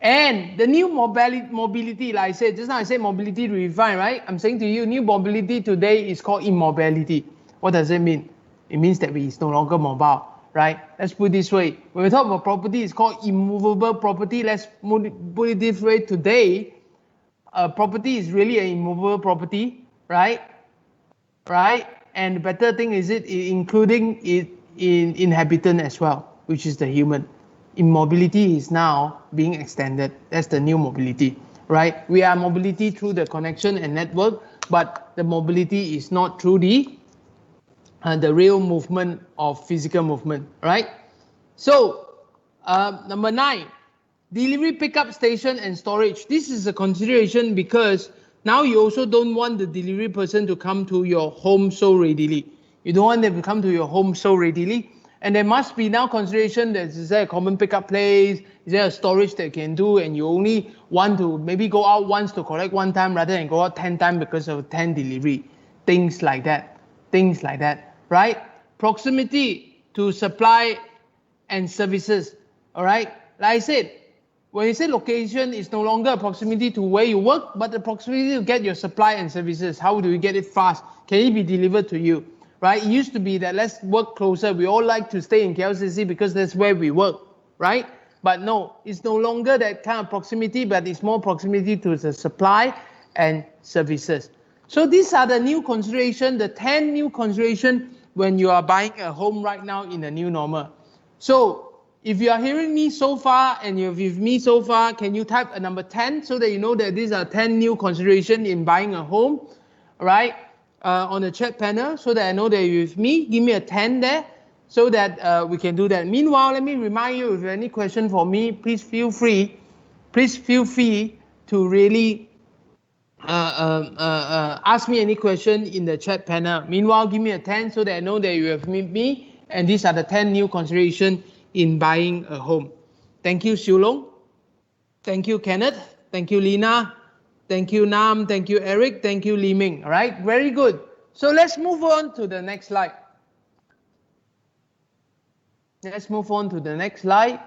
And the new mobility, like I said, just now I said mobility to refine, right? I'm saying to you, new mobility today is called immobility. What does it mean? It means that it's no longer mobile, right? Let's put it this way. When we talk about property, it's called immovable property. Let's put it this way today. Property is really an immovable property, right? Right? And the better thing is including it in inhabitant as well, which is the human. Immobility is now being extended. That's the new mobility, right? We are mobility through the connection and network, but the mobility is not through the real movement of physical movement, right? So number 9, delivery pickup station and storage. This is a consideration because now you also don't want the delivery person to come to your home so readily. You don't want them to come to your home so readily. And there must be now consideration that is there a common pickup place? Is there a storage that you can do? And you only want to maybe go out once to collect one time rather than go out 10 times because of 10 delivery. Things like that, right? Proximity to supply and services, all right? Like I said, when you say location, it's no longer a proximity to where you work, but the proximity to get your supply and services. How do you get it fast? Can it be delivered to you? Right? It used to be that let's work closer. We all like to stay in KLCC because that's where we work, right? But no, it's no longer that kind of proximity, but it's more proximity to the supply and services. So these are the new consideration, the 10 new consideration when you are buying a home right now in the new normal. So if you are hearing me so far and you're with me so far, can you type a number 10 so that you know that these are 10 new consideration in buying a home, right? On the chat panel so that I know that you're with me. Give me a 10 there so that we can do that. Meanwhile, let me remind you, if you have any question for me, please feel free to really ask me any question in the chat panel. Meanwhile, give me a 10 so that I know that you have with me. And these are the 10 new considerations in buying a home. Thank you, Siu Long. Thank you, Kenneth. Thank you, Lina. Thank you, Nam. Thank you, Eric. Thank you, Li Ming. All right, very good. So let's move on to the next slide. Let's move on to the next slide.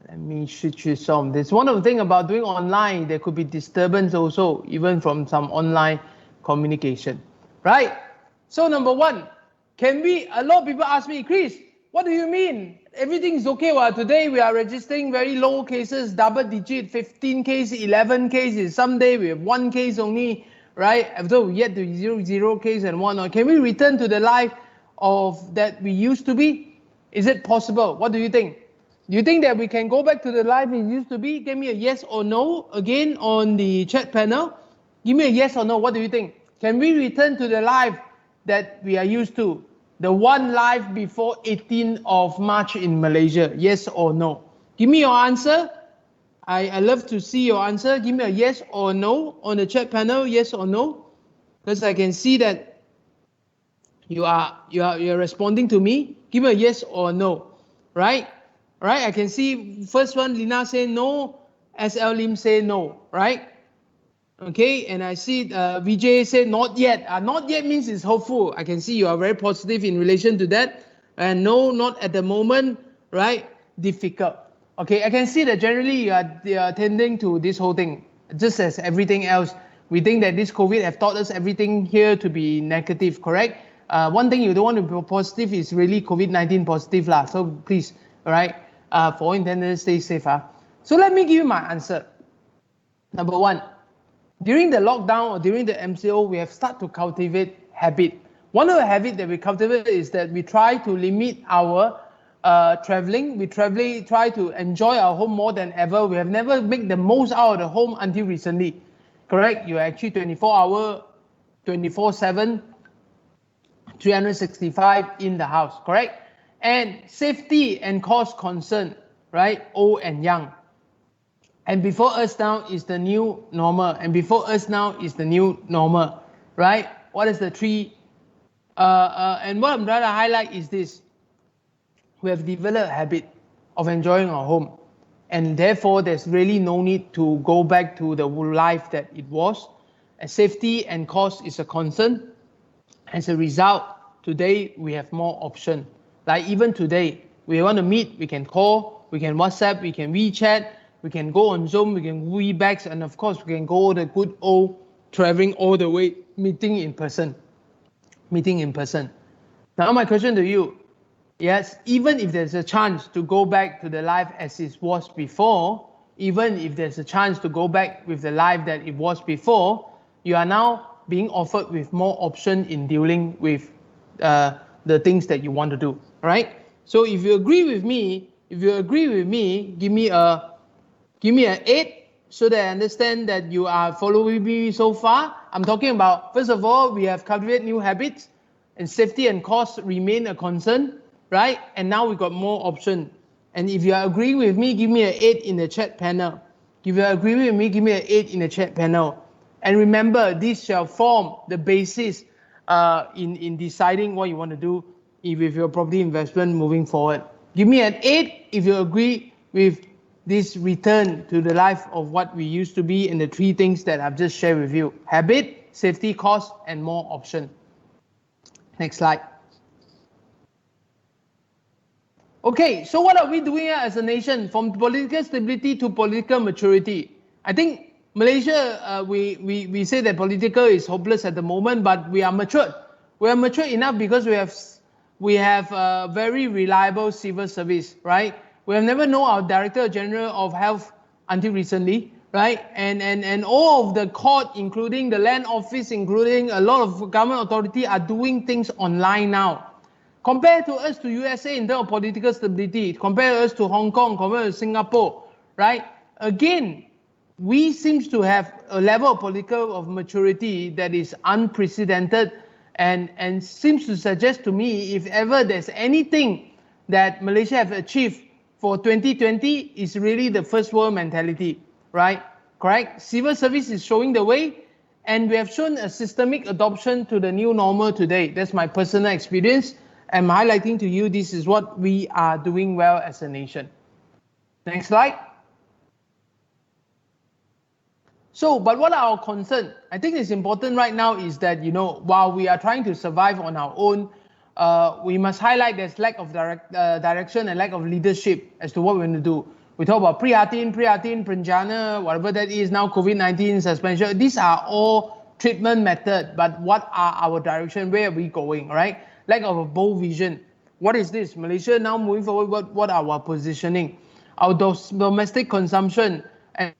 Let me switch this on. There's one of the things about doing online, there could be disturbance also, even from some online communication, right? So number 1, a lot of people ask me, Chris, what do you mean? Everything's okay. Well, today we are registering very low cases, double digit, 15 cases, 11 cases. Someday we have 1 case only, right? After we get to 0 case and 1. Can we return to the life of that we used to be? Is it possible? What do you think? Do you think that we can go back to the life we used to be? Give me a yes or no again on the chat panel. Give me a yes or no. What do you think? Can we return to the life that we are used to? The one life before 18th of March in Malaysia, yes or no? Give me your answer. I love to see your answer. Give me a yes or no on the chat panel, yes or no, because I can see that you're responding to me. Give me a yes or no, right? Right? I can see first one, Lina say no, SL Lim say no, right? Okay, and I see Vijay said not yet. Not yet means it's hopeful. I can see you are very positive in relation to that. And no, not at the moment, right? Difficult. Okay, I can see that generally you are tending to this whole thing. Just as everything else, we think that this COVID have taught us everything here to be negative, correct? One thing you don't want to be positive is really COVID-19 positive lah. So please, all right, for all intended, stay safe. So let me give you my answer. Number 1. During the lockdown or during the MCO, we have started to cultivate habit. One of the habits that we cultivate is that we try to limit our traveling. We try to enjoy our home more than ever. We have never made the most out of the home until recently. Correct? You're actually 24-hour, 24/7, 365 in the house. Correct? And safety and cost concern, right? Old and young. And before us now is the new normal. And before us now is the new normal, right? What is the 3? And what I'm trying to highlight is this. We have developed a habit of enjoying our home. And therefore, there's really no need to go back to the life that it was. And safety and cost is a concern. As a result, today we have more options. Like even today, we want to meet, we can call, we can WhatsApp, we can WeChat, we can go on Zoom, we can Webex, and of course, we can go the good old traveling all the way, meeting in person. Now, my question to you, yes, even if there's a chance to go back to the life as it was before, even if there's a chance to go back with the life that it was before, you are now being offered with more option in dealing with the things that you want to do, right? So if you agree with me, give me an 8 so that I understand that you are following me so far. I'm talking about, first of all, we have cultivated new habits and safety and cost remain a concern, right? And now we got more option. And if you are agreeing with me, give me an 8 in the chat panel. If you agree with me, give me an 8 in the chat panel. And remember, this shall form the basis in deciding what you want to do with your property investment moving forward. Give me an 8 if you agree with this return to the life of what we used to be and the 3 things that I've just shared with you. Habit, safety, cost, and more option. Next slide. Okay, so what are we doing here as a nation? From political stability to political maturity. I think Malaysia, we say that political is hopeless at the moment, but we are matured. We are mature enough because we have a very reliable civil service, right? We have never known our Director General of Health until recently, right? And all of the court, including the land office, including a lot of government authority are doing things online now. Compare to us to USA in terms of political stability, compare us to Hong Kong, compare to Singapore, right? Again, we seem to have a level of political maturity that is unprecedented and seems to suggest to me if ever there's anything that Malaysia have achieved for 2020 is really the first world mentality, right? Correct? Civil service is showing the way and we have shown a systemic adoption to the new normal today. That's my personal experience. I'm highlighting to you this is what we are doing well as a nation. Next slide. So, but what are our concerns? I think it's important right now is that, while we are trying to survive on our own, we must highlight there's lack of direction and lack of leadership as to what we're going to do. We talk about Prihatin, Prenjana, whatever that is now, COVID-19 suspension. These are all treatment methods, but what are our direction? Where are we going, right? Lack of a bold vision. What is this? Malaysia now moving forward, what are our positioning? Our domestic consumption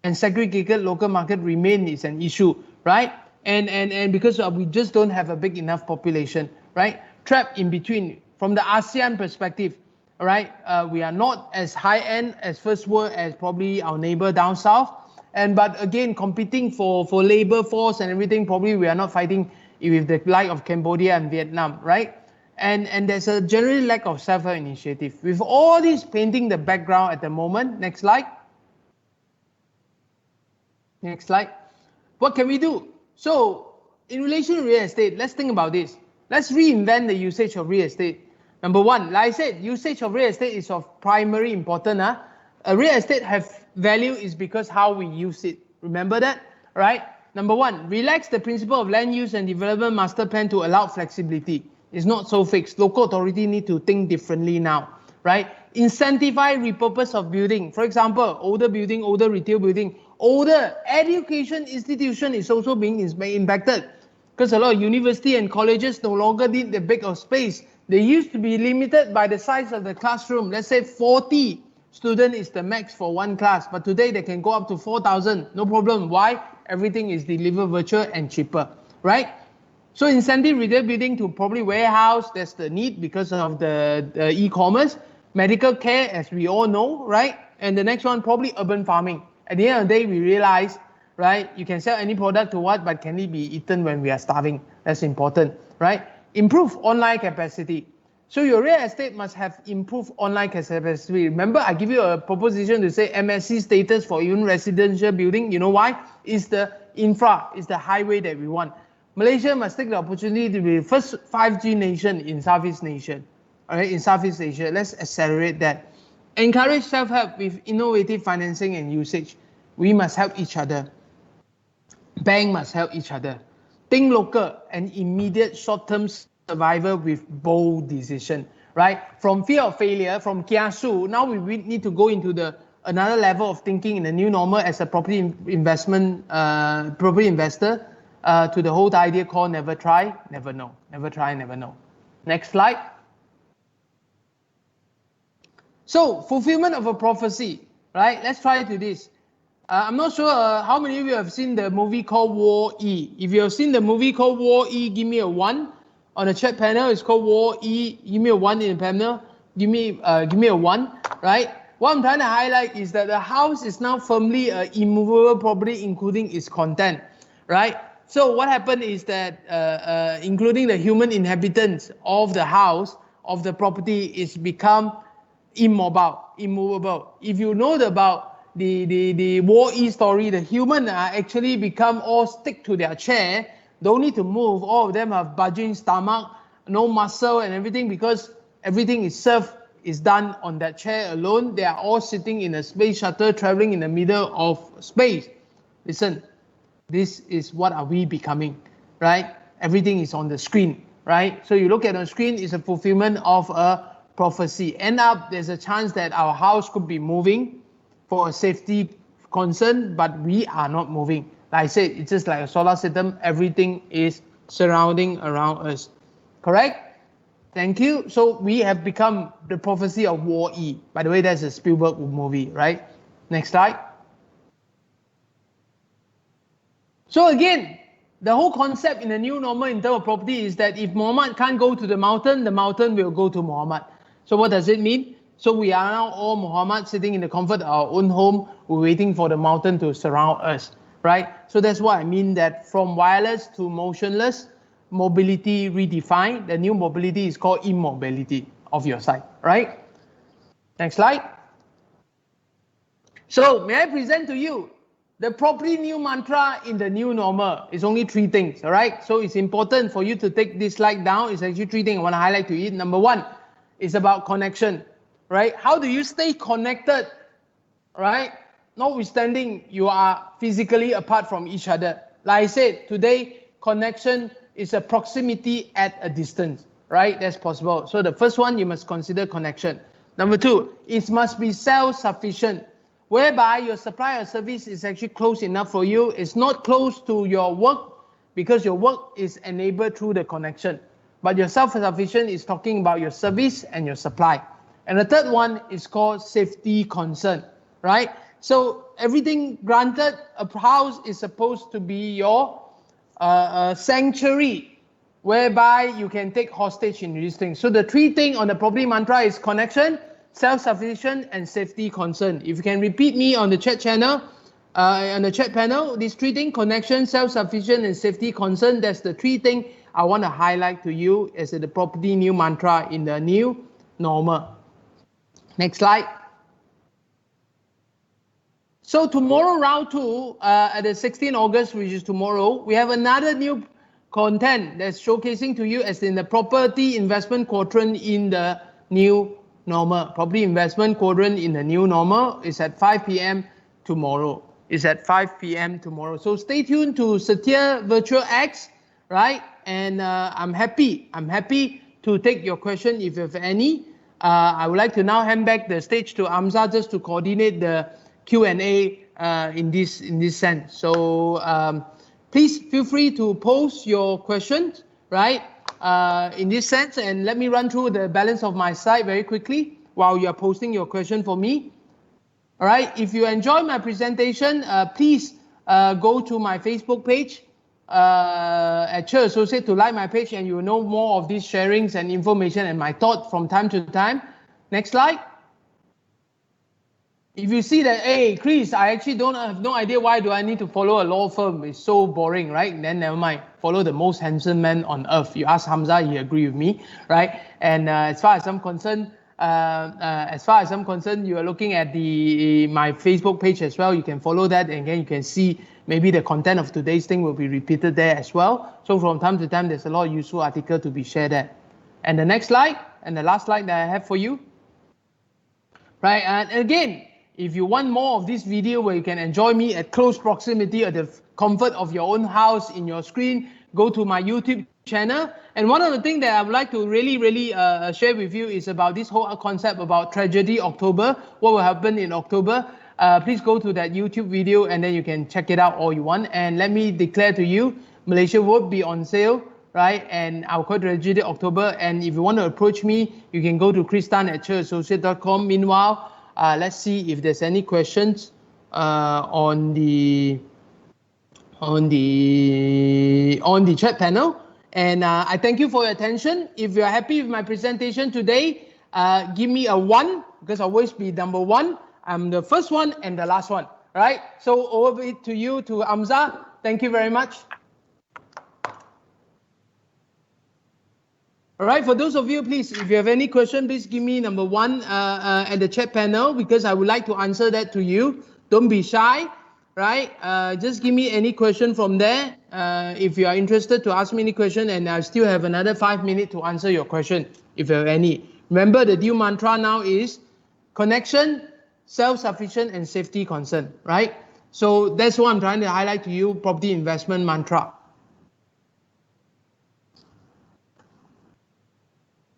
and segregated local market remain is an issue, right? And because we just don't have a big enough population, right? Trapped in between. From the ASEAN perspective, right? We are not as high end as first world as probably our neighbor down south. But again, competing for labor force and everything, probably we are not fighting with the like of Cambodia and Vietnam, right? And there's a general lack of self-help initiative. With all this painting the background at the moment, next slide. Next slide. What can we do? So, in relation to real estate, let's think about this. Let's reinvent the usage of real estate. Number one, like I said, usage of real estate is of primary importance. A real estate have value is because how we use it. Remember that, right? Number one, relax the principle of land use and development master plan to allow flexibility. It's not so fixed. Local authority need to think differently now, right? Incentivize repurpose of building. For example, older building, older retail building, older education institution is also being impacted because a lot of university and colleges no longer need the big of space. They used to be limited by the size of the classroom. Let's say 40 students is the max for one class, but today they can go up to 4,000. No problem. Why? Everything is delivered virtual and cheaper, right? So incentive retail building to probably warehouse, that's the need because of the e-commerce. Medical care, as we all know, right? And the next one, probably urban farming. At the end of the day, we realize, right, you can sell any product to what, but can it be eaten when we are starving? That's important, right? Improve online capacity. So your real estate must have improved online capacity. Remember, I give you a proposition to say MSC status for even residential building. You know why? It's the infra, it's the highway that we want. Malaysia must take the opportunity to be the first 5G nation in Southeast Asia. All right, in Southeast Asia, let's accelerate that. Encourage self-help with innovative financing and usage. We must help each other. Bank must help each other. Think local and immediate short-term survival with bold decision, right? From fear of failure, from kiasu, now we need to go into another level of thinking in the new normal as a property investor, to the whole idea called never try, never know. Never try, never know. Next slide. So, fulfillment of a prophecy, right? Let's try to this. I'm not sure how many of you have seen the movie called War E. If you have seen the movie called War E, give me a 1. On the chat panel, it's called War E. Give me a 1 in the panel. Give me a 1, right? What I'm trying to highlight is that the house is now firmly an immovable property, including its content, right? So what happened is that including the human inhabitants of the house, of the property, is become immovable. If you know about the War E story, the human are actually become all stick to their chair, don't need to move. All of them have budging stomach, no muscle and everything, because everything is served, is done on that chair alone. They are all sitting in a space shuttle, traveling in the middle of space. Listen, this is what are we becoming, right? Everything is on the screen, right? So you look at the screen, it's a fulfillment of a prophecy. End up, there's a chance that our house could be moving for a safety concern, but we are not moving. Like I said, it's just like a solar system. Everything is surrounding around us. Correct? Thank you. So we have become the prophecy of War E. By the way, that's a Spielberg movie, right? Next slide. So again, the whole concept in the new normal in terms of property is that if Muhammad can't go to the mountain will go to Muhammad. So what does it mean? So we are now all Muhammad sitting in the comfort of our own home. We're waiting for the mountain to surround us, right? So that's what I mean, that from wireless to motionless, mobility redefined. The new mobility is called immobility of your side, right? Next slide. So may I present to you the property new mantra in the new normal? Is only 3 things, all right? So it's important for you to take this slide down. It's actually 3 things I want to highlight to you. Number 1 is about connection, right? How do you stay connected, right? Notwithstanding, you are physically apart from each other. Like I said, today, connection is a proximity at a distance, right? That's possible. So the first one, you must consider connection. Number 2, it must be self-sufficient, whereby your supply or service is actually close enough for you. It's not close to your work because your work is enabled through the connection. But your self-sufficient is talking about your service and your supply. And the third one is called safety concern, right? So everything granted, a house is supposed to be your sanctuary, whereby you can take hostage in these things. So the 3 things on the property mantra is connection, self-sufficient, and safety concern. If you can repeat me on the chat channel, on the chat panel, these 3 things, connection, self-sufficient, and safety concern, that's the 3 things I want to highlight to you as the property new mantra in the new normal. Next slide. So tomorrow, round 2, at the 16th August, which is tomorrow, we have another new content that's showcasing to you as in the property investment quadrant in the new normal. Property investment quadrant in the new normal is at 5 p.m. tomorrow. It's at 5 p.m. tomorrow. So stay tuned to Setia Virtual-X, right? And I'm happy to take your question if you have any. I would like to now hand back the stage to Amza just to coordinate the Q&A in this sense. So please feel free to post your questions, right? In this sense, and let me run through the balance of my slide very quickly while you are posting your question for me. All right, if you enjoy my presentation, please go to my Facebook page at Chur Associates to like my page, and you will know more of these sharings and information and my thought from time to time. Next slide. If you see that, hey, Chris, I actually have no idea why do I need to follow a law firm. It's so boring, right? Then never mind. Follow the most handsome man on earth. You ask Hamza, he agree with me, right? And as far as I'm concerned, you are looking at my Facebook page as well. You can follow that, and again, you can see maybe the content of today's thing will be repeated there as well. So from time to time, there's a lot of useful article to be shared there. And the next slide, and the last slide that I have for you, right? And again, if you want more of this video where you can enjoy me at close proximity at the comfort of your own house in your screen, go to my YouTube channel. And one of the things that I would like to really share with you is about this whole concept about Tragedy October, what will happen in October. Please go to that YouTube video and then you can check it out all you want. And let me declare to you, Malaysia will be on sale, right? And I'll call Tragedy October. And if you want to approach me, you can go to christan@churassociates.com. Meanwhile, let's see if there's any questions on the chat panel. And I thank you for your attention. If you're happy with my presentation today, give me a 1, because I'll always be number 1. I'm the first one and the last one. All right. So over to you, to Hamza. Thank you very much. All right, for those of you, please, if you have any question, please give me number 1 at the chat panel, because I would like to answer that to you. Don't be shy, right? Just give me any question from there. If you are interested to ask me any question, and I still have another 5 minutes to answer your question, if you have any. Remember, the new mantra now is connection, self-sufficient, and safety concern, right? So that's what I'm trying to highlight to you, property investment mantra.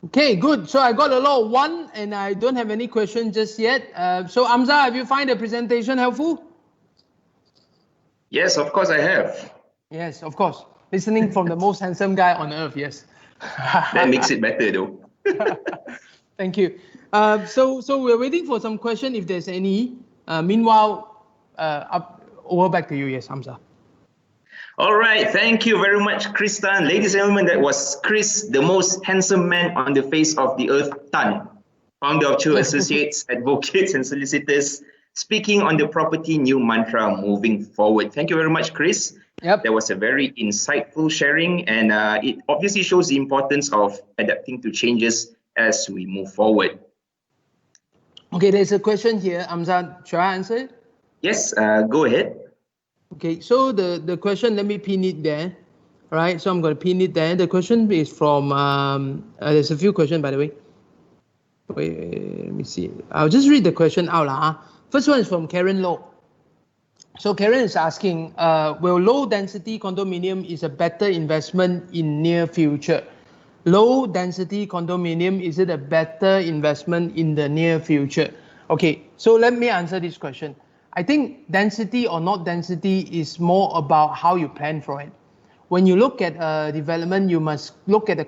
Okay, good. So I got a lot of 1, and I don't have any questions just yet. So Hamza, have you find the presentation helpful? Yes, of course I have. Yes, of course. Listening from the most handsome guy on earth, yes. That makes it better though. Thank you. So we're waiting for some question if there's any. Meanwhile, over back to you, yes, Hamza. All right, thank you very much, Chris Tan. Ladies and gentlemen, that was Chris, the most handsome man on the face of the earth, Tan, founder of Chur Associates, advocates and solicitors, speaking on the property new mantra moving forward. Thank you very much, Chris. Yep. That was a very insightful sharing, and it obviously shows the importance of adapting to changes as we move forward. Okay, there's a question here. Hamza, should I answer it? Yes, go ahead. Okay, so the question, let me pin it there. All right, so I'm going to pin it there. The question is from, there's a few questions, by the way. Wait, let me see. I'll just read the question out. First one is from Karen Low. So Karen is asking, will low density condominium is a better investment in near future? Low density condominium, is it a better investment in the near future? Okay, so let me answer this question. I think density or not density is more about how you plan for it. When you look at development, you must look at the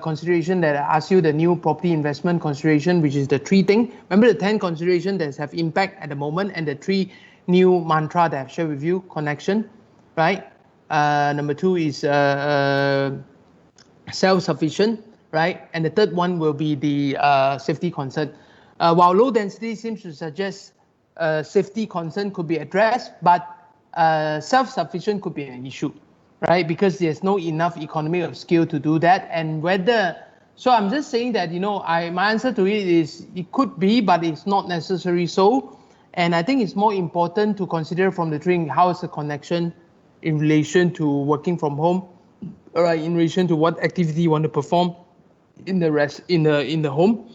consideration that I asked you, the new property investment consideration, which is the 3 things. Remember the 10 considerations that have impact at the moment, and the 3 new mantra that I've shared with you, connection, right? Number 2 is self-sufficient, right? And the 3rd one will be the safety concern. While low density seems to suggest safety concern could be addressed, but self-sufficient could be an issue, right? Because there's no enough economy of scale to do that. And whether, so I'm just saying that, my answer to it is it could be, but it's not necessarily so. And I think it's more important to consider from the 3, how is the connection in relation to working from home, all right, in relation to what activity you want to perform in the home.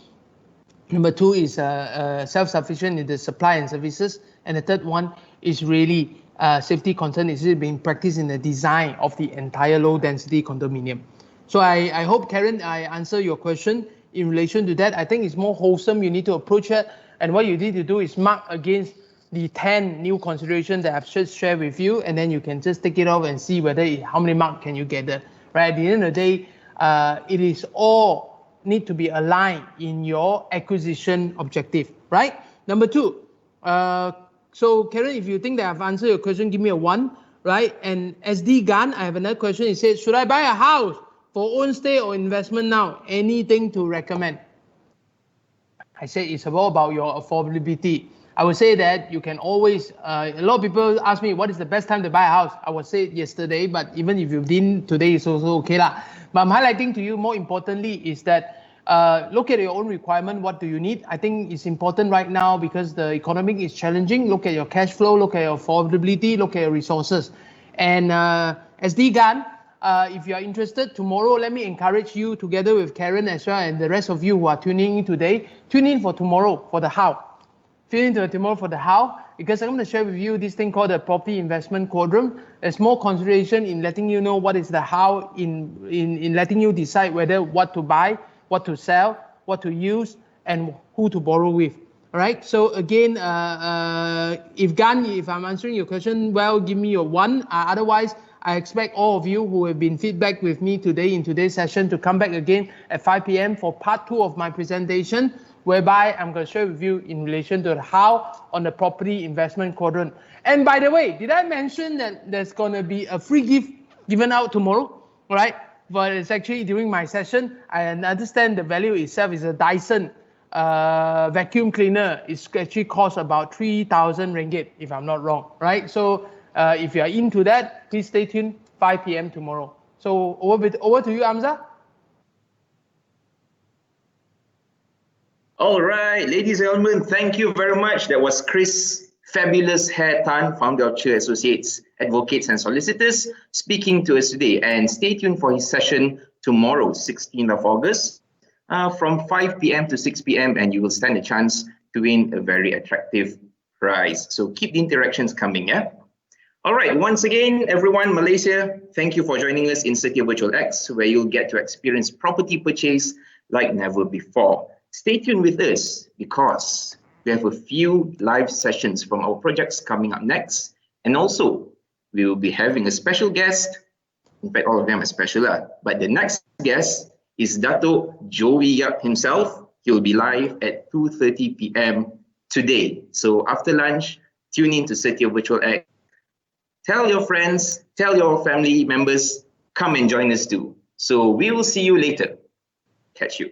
Number 2 is self-sufficient in the supply and services. And the 3rd one is really safety concern. Is it being practiced in the design of the entire low-density condominium? So I hope, Karen, I answer your question in relation to that. I think it's more wholesome. You need to approach it. And what you need to do is mark against the 10 new considerations that I've just shared with you. And then you can just take it off and see how many marks can you get there. Right? At the end of the day, it is all need to be aligned in your acquisition objective, right? Number 2, so Karen, if you think that I've answered your question, give me a 1, right? And SD Gun, I have another question. It says, should I buy a house for own stay or investment now? Anything to recommend? I say it's all about your affordability. I would say that you can always, a lot of people ask me, what is the best time to buy a house? I would say yesterday, but even if you didn't, today is also okay lah. But I'm highlighting to you, more importantly, is that look at your own requirement. What do you need? I think it's important right now because the economy is challenging. Look at your cash flow, look at your affordability, look at your resources. And SD Gan, if you are interested, tomorrow, let me encourage you together with Karen as well and the rest of you who are tuning in today, tune in for tomorrow for the how. Tune in tomorrow for the how, because I'm going to share with you this thing called the property investment quadrant. There's more consideration in letting you know what is the how, in letting you decide whether what to buy, what to sell, what to use, and who to borrow with. All right. So again, if I'm answering your question well, give me a 1. Otherwise, I expect all of you who have been feedback with me today in today's session to come back again at 5 p.m. for part 2 of my presentation, whereby I'm going to share with you in relation to how on the property investment quadrant. And by the way, did I mention that there's going to be a free gift given out tomorrow? All right, but it's actually during my session. I understand the value itself is a Dyson vacuum cleaner. It's actually cost about 3,000 ringgit, if I'm not wrong, right? So if you are into that, please stay tuned, 5 p.m. tomorrow. So over to you, Amza. All right, ladies and gentlemen, thank you very much. That was Chris Fabulous Hair Tan, founder of Chur Associates, Advocates and Solicitors, speaking to us today. And stay tuned for his session tomorrow, 16th of August, from 5 p.m. to 6 p.m. and you will stand a chance to win a very attractive prize. So keep the interactions coming, yeah? All right, once again, everyone, Malaysia, thank you for joining us in Setia Virtual-X, where you'll get to experience property purchase like never before. Stay tuned with us because we have a few live sessions from our projects coming up next. And also, we will be having a special guest. In fact, all of them are special, but the next guest is Dato Joey Yap himself. He'll be live at 2:30 p.m. today. So after lunch, tune in to Setia Virtual-X. Tell your friends, tell your family members, come and join us too. So we will see you later. Catch you.